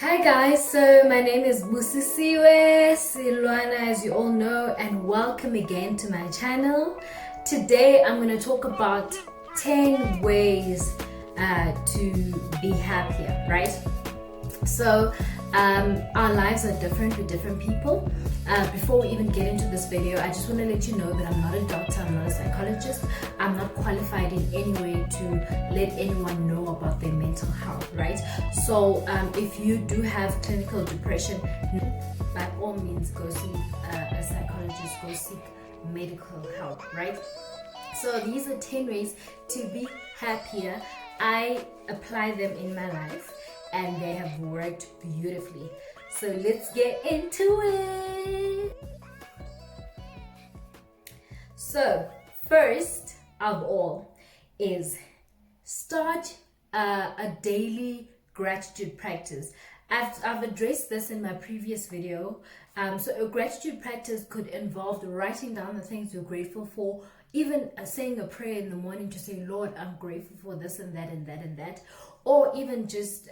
Hi guys, so my name is Busisiwe Silwana, as you all know, and welcome again to my channel. Today I'm going to talk about 10 ways to be happier, right? So our lives are different with different people. Before we even get into this video, I just want to let you know that I'm not a doctor, I'm not a psychologist, I'm not qualified in any way to let anyone know about their mental health, right? So if you do have clinical depression, by all means go see a psychologist, go seek medical help, right? So these are 10 ways to be happier. I apply them in my life and they have worked beautifully. So let's get into it. So first of all is start a daily gratitude practice. I've addressed this in my previous video. So a gratitude practice could involve writing down the things you're grateful for, even saying a prayer in the morning to say, Lord, I'm grateful for this and that and that and that, or even just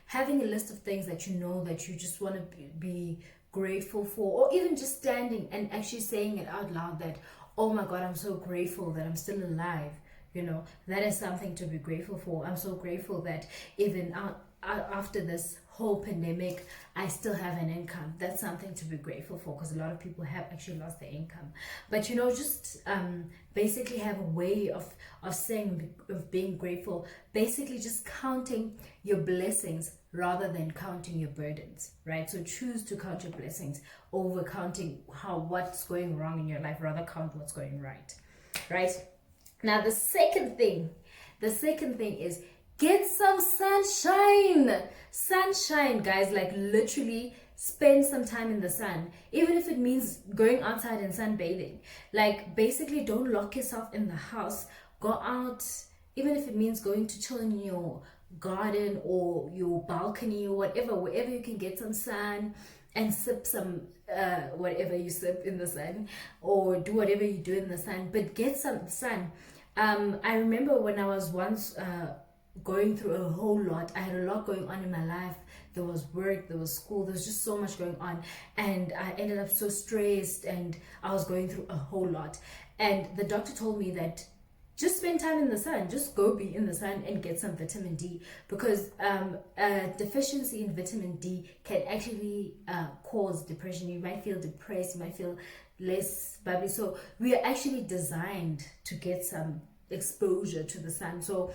having a list of things that you know that you just want to be grateful for, or even just standing and actually saying it out loud that, oh my God, I'm so grateful that I'm still alive. You know, that is something to be grateful for. I'm so grateful that even after this whole pandemic, I still have an income. That's something to be grateful for, because a lot of people have actually lost their income. But you know, just basically have a way of saying, of being grateful, basically just counting your blessings rather than counting your burdens, right? So choose to count your blessings over counting what's going wrong in your life. Rather count what's going right. Now the second thing is get some sunshine. Sunshine, guys, like literally spend some time in the sun, even if it means going outside and sunbathing. Like basically don't lock yourself in the house. Go out, even if it means going to chill in your garden or your balcony or whatever, wherever you can get some sun and sip some whatever you sip in the sun, or do whatever you do in the sun, but get some sun. I remember when I was once going through a whole lot. I had a lot going on in my life. There was work, there was school, there was just so much going on, and I ended up so stressed and I was going through a whole lot. And the doctor told me that just spend time in the sun, just go be in the sun and get some vitamin D, because a deficiency in vitamin D can actually cause depression. You might feel depressed, you might feel less bubbly. So we are actually designed to get some exposure to the sun. So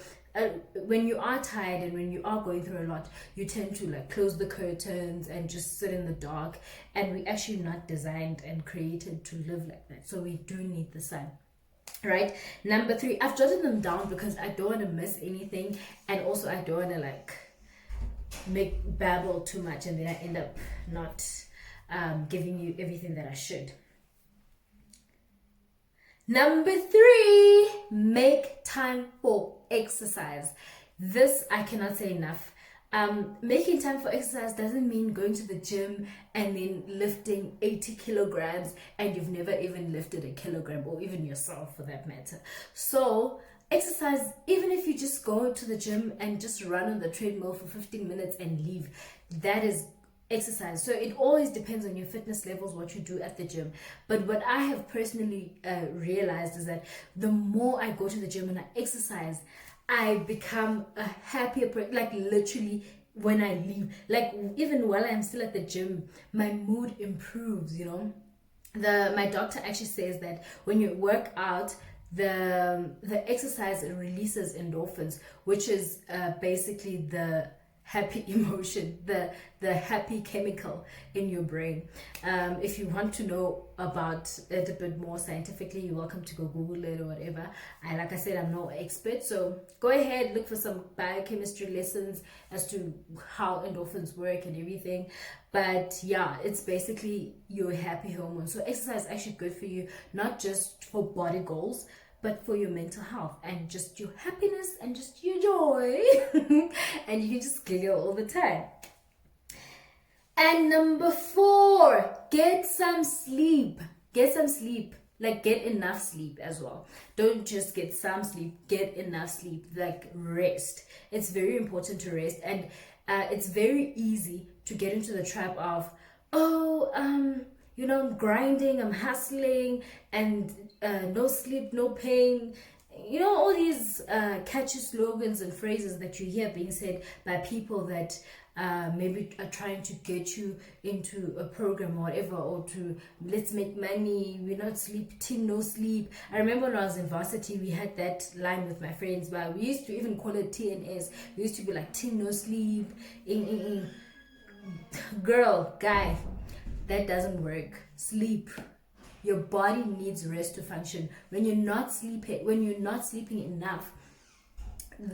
when you are tired and when you are going through a lot, you tend to like close the curtains and just sit in the dark, and we're actually not designed and created to live like that. So we do need the sun, right? Number 3, I've jotted them down because I don't want to miss anything, and also I don't want to like make babble too much and then I end up not giving you everything that I should. Number 3, make time for exercise. This I cannot say enough. Making time for exercise doesn't mean going to the gym and then lifting 80 kilograms and you've never even lifted a kilogram, or even yourself for that matter. So exercise, even if you just go to the gym and just run on the treadmill for 15 minutes and leave, that is exercise. So it always depends on your fitness levels, what you do at the gym. But what I have personally realized is that the more I go to the gym and I exercise, I become a happier person. Like literally when I leave, like even while I'm still at the gym, my mood improves, you know. My doctor actually says that when you work out, the exercise releases endorphins, which is basically the happy emotion, the happy chemical in your brain. If you want to know about it a bit more scientifically, you're welcome to go Google it or whatever. Like I said, I'm no expert, so go ahead, look for some biochemistry lessons as to how endorphins work and everything. But yeah, it's basically your happy hormone. So exercise is actually good for you, not just for body goals, but for your mental health and just your happiness and just your joy. And you can just giggle all the time. And number 4, get some sleep. Get some sleep. Like, get enough sleep as well. Don't just get some sleep, get enough sleep. Like, rest. It's very important to rest. And it's very easy to get into the trap of, oh, I'm grinding, I'm hustling, and no sleep, no pain. All these catchy slogans and phrases that you hear being said by people that maybe are trying to get you into a program or whatever, or to let's make money, we're not sleep, team no sleep. I remember when I was in varsity, we had that line with my friends, but we used to even call it TNS. We used to be like, team no sleep. Girl, guy, that doesn't work. Sleep. Your body needs rest to function. When you're not sleeping enough,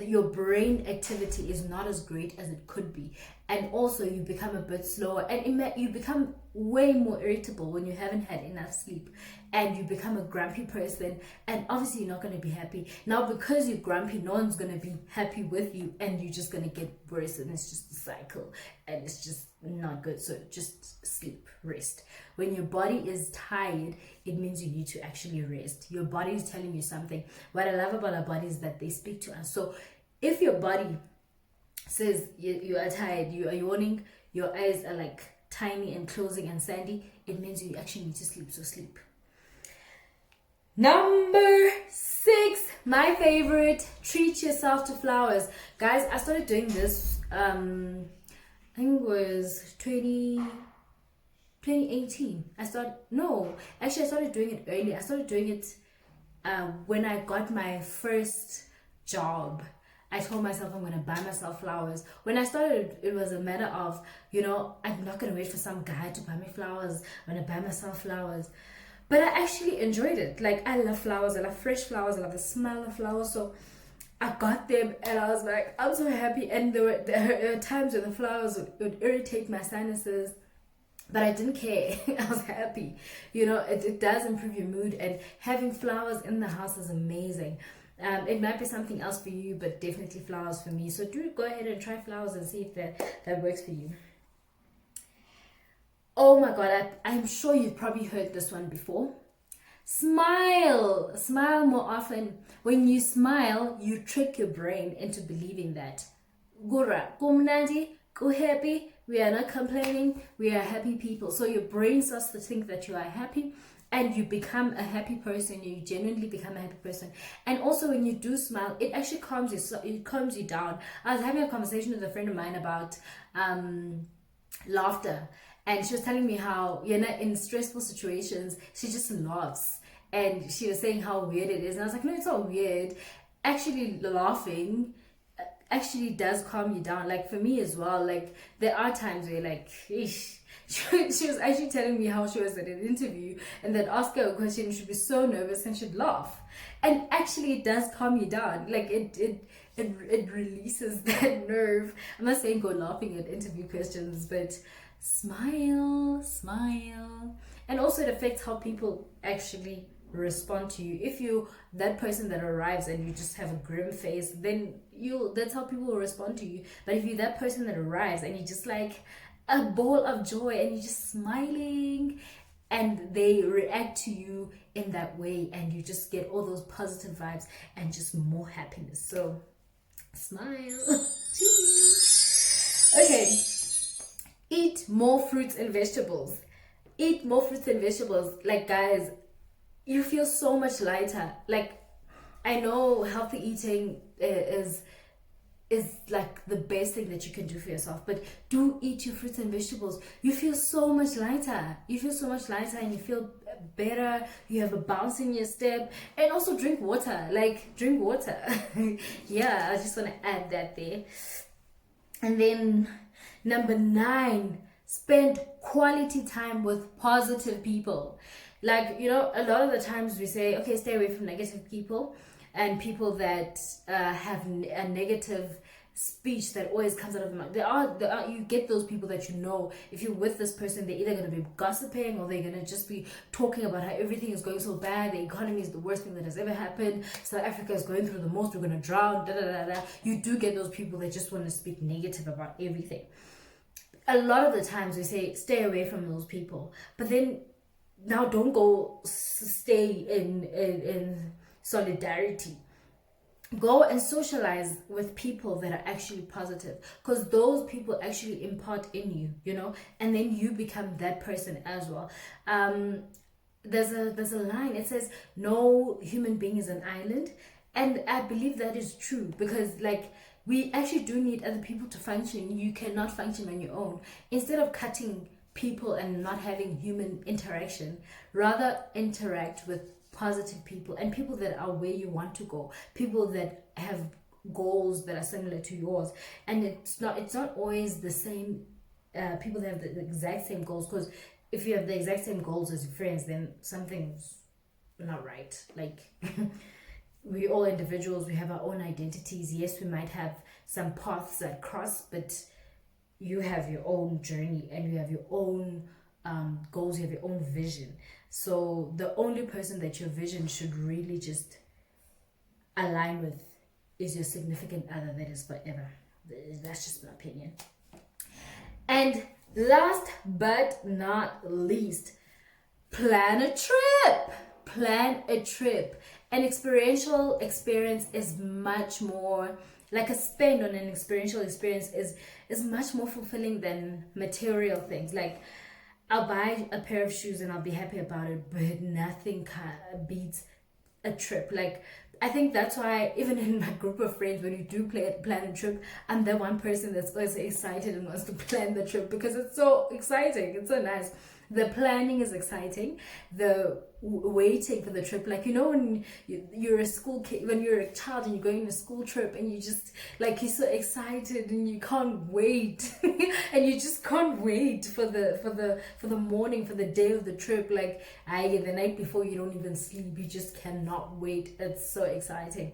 your brain activity is not as great as it could be, and also you become a bit slower, and you become way more irritable when you haven't had enough sleep, and you become a grumpy person, and obviously you're not going to be happy. Now, because you're grumpy, no one's going to be happy with you, and you're just going to get worse, and it's just a cycle, and it's just not good. So just sleep, rest. When your body is tired, it means you need to actually rest. Your body is telling you something. What I love about our body is that they speak to us. So if your body says you are tired, you are yawning, your eyes are like tiny and closing and sandy, it means you actually need to sleep. So sleep. Number 6, my favorite, treat yourself to flowers. Guys, I started doing this, I think it was 2018. I started doing it early. I started doing it when I got my first job. I told myself I'm going to buy myself flowers. When I started, it was a matter of, I'm not going to wait for some guy to buy me flowers. I'm going to buy myself flowers. But I actually enjoyed it. Like, I love flowers. I love fresh flowers. I love the smell of flowers. So I got them and I was like, I'm so happy. And there were times when the flowers would irritate my sinuses, but I didn't care. I was happy. It does improve your mood, and having flowers in the house is amazing. It might be something else for you, but definitely flowers for me. So do go ahead and try flowers and see if that works for you. Oh my God, I'm sure you've probably heard this one before. Smile more often. When you smile, you trick your brain into believing that gura kumnandi, go happy, we are not complaining, we are happy people. So your brain starts to think that you are happy, and you become a happy person. You genuinely become a happy person. And also, when you do smile, it actually calms you down. I was having a conversation with a friend of mine about laughter, and she was telling me how in stressful situations she just laughs, and she was saying how weird it is, and I was like, no, it's not weird. Actually, laughing actually does calm you down. Like, for me as well, like, there are times where, like, eesh, she was actually telling me how she was at an interview, and then ask her a question, she'd be so nervous and she'd laugh, and actually it does calm you down. Like, it releases that nerve. I'm not saying go laughing at interview questions, but smile. And also, it affects how people actually respond to you. If you that person that arrives and you just have a grim face, then that's how people will respond to you. But if you're that person that arrives and you just like a ball of joy and you're just smiling, and they react to you in that way, and you just get all those positive vibes and just more happiness. So smile. Okay, eat more fruits and vegetables. Like, guys, you feel so much lighter. Like, I know healthy eating is like the best thing that you can do for yourself, but do eat your fruits and vegetables. You feel so much lighter, and you feel better. You have a bounce in your step. And also drink water. Yeah, I just want to add that there. And then number 9, spend quality time with positive people. Like, a lot of the times we say, okay, stay away from negative people and people that have a negative speech that always comes out of them. There are you get those people that if you're with this person, they're either going to be gossiping, or they're going to just be talking about how everything is going so bad, the economy is the worst thing that has ever happened, South Africa is going through the most, we're going to drown, You do get those people that just want to speak negative about everything. A lot of the times we say stay away from those people, but then now don't go stay in solidarity. Go and socialize with people that are actually positive, because those people actually impart in you, you know, and then you become that person as well. There's a line, it says no human being is an island, and I believe that is true, because like we actually do need other people to function. You cannot function on your own. Instead of cutting people and not having human interaction, rather interact with positive people and people that are where you want to go, people that have goals that are similar to yours. And it's not always the same people that have the exact same goals, because if you have the exact same goals as your friends, then something's not right. Like we all individuals, we have our own identities. Yes, we might have some paths that cross, but you have your own journey and you have your own goals, you have your own vision. So the only person that your vision should really just align with is your significant other that is forever. That's just my opinion. And last but not least, plan a trip. Plan a trip. An experiential experience is much more, like a spend on an experiential experience is much more fulfilling than material things. Like I'll buy a pair of shoes and I'll be happy about it, but nothing beats a trip. Like I think that's why even in my group of friends, when you do plan a trip, I'm the one person that's always excited and wants to plan the trip, because it's so exciting. It's so nice. The planning is exciting. The waiting for the trip, like, you know, when you're a school kid, when you're a child and you're going on a school trip and you just like, you're so excited and you can't wait and you just can't wait for the morning, for the day of the trip. Like the night before, you don't even sleep, you just cannot wait. It's so exciting.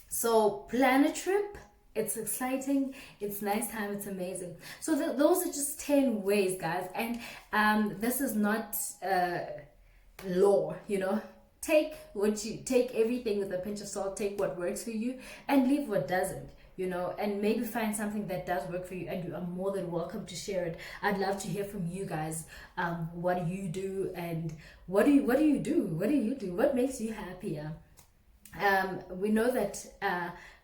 So plan a trip. It's exciting, it's nice time, it's amazing. So those are just 10 ways, guys. And this is not law, you know. Take everything with a pinch of salt. Take what works for you and leave what doesn't, you know. And maybe find something that does work for you, and you are more than welcome to share it. I'd love to hear from you guys. What do you do, and what do you do? What makes you happier? We know that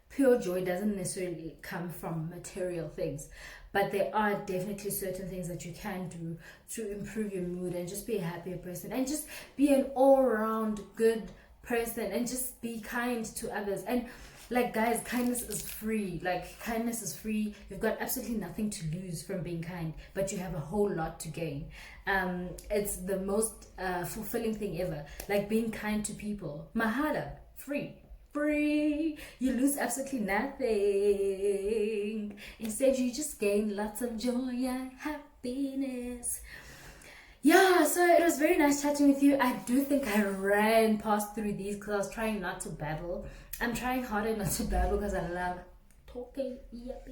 pure joy doesn't necessarily come from material things, but there are definitely certain things that you can do to improve your mood and just be a happier person and just be an all-around good person and just be kind to others. And like, guys, kindness is free. Like, kindness is free. You've got absolutely nothing to lose from being kind, but you have a whole lot to gain. It's the most fulfilling thing ever. Like being kind to people. Mahala, free. You lose absolutely nothing. Instead, you just gain lots of joy and happiness. Yeah, so it was very nice chatting with you. I do think I ran past through these because I was trying not to babble. I'm trying harder not to babble because I love talking. Yep.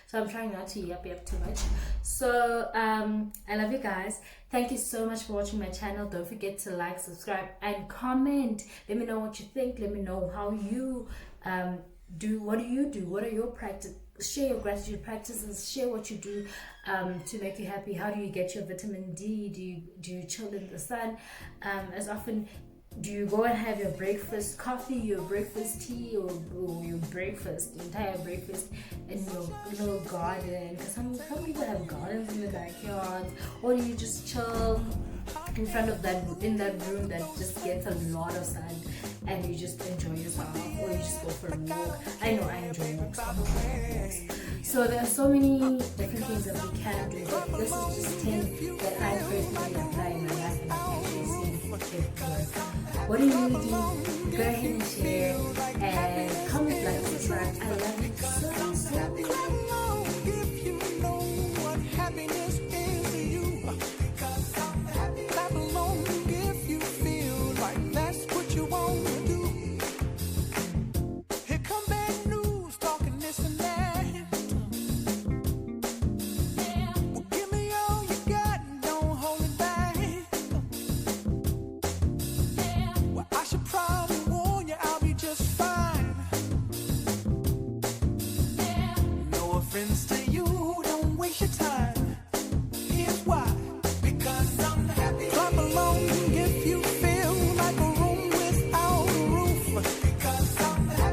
So I'm trying not to yep too much. So I love you guys. Thank you so much for watching my channel. Don't forget to like, subscribe, and comment. Let me know what you think. Let me know how you do. What do you do? What are your practice? Share your gratitude practices. Share what you do to make you happy. How do you get your vitamin D? Do you chill in the sun as often? Do you go and have your breakfast coffee, your breakfast tea, or your entire breakfast in your little garden? Because some people have gardens in the backyard. Or do you just chill in front of in that room that just gets a lot of sun, and you just enjoy yourself? Or you just go for a walk? I know I enjoy walks. So there are so many different things that we can do, but this is just 10 that I personally apply in my life, and I've actually seen it work. What do you do? Go ahead and share and comment, like, subscribe. I love you so much. If you know what happiness is to you, clap along if you feel like that's what you want to do. Here come bad news, talking this and that. Well, give me all you got, don't hold it back. I should probably warn you, I'll be just fine. No offense to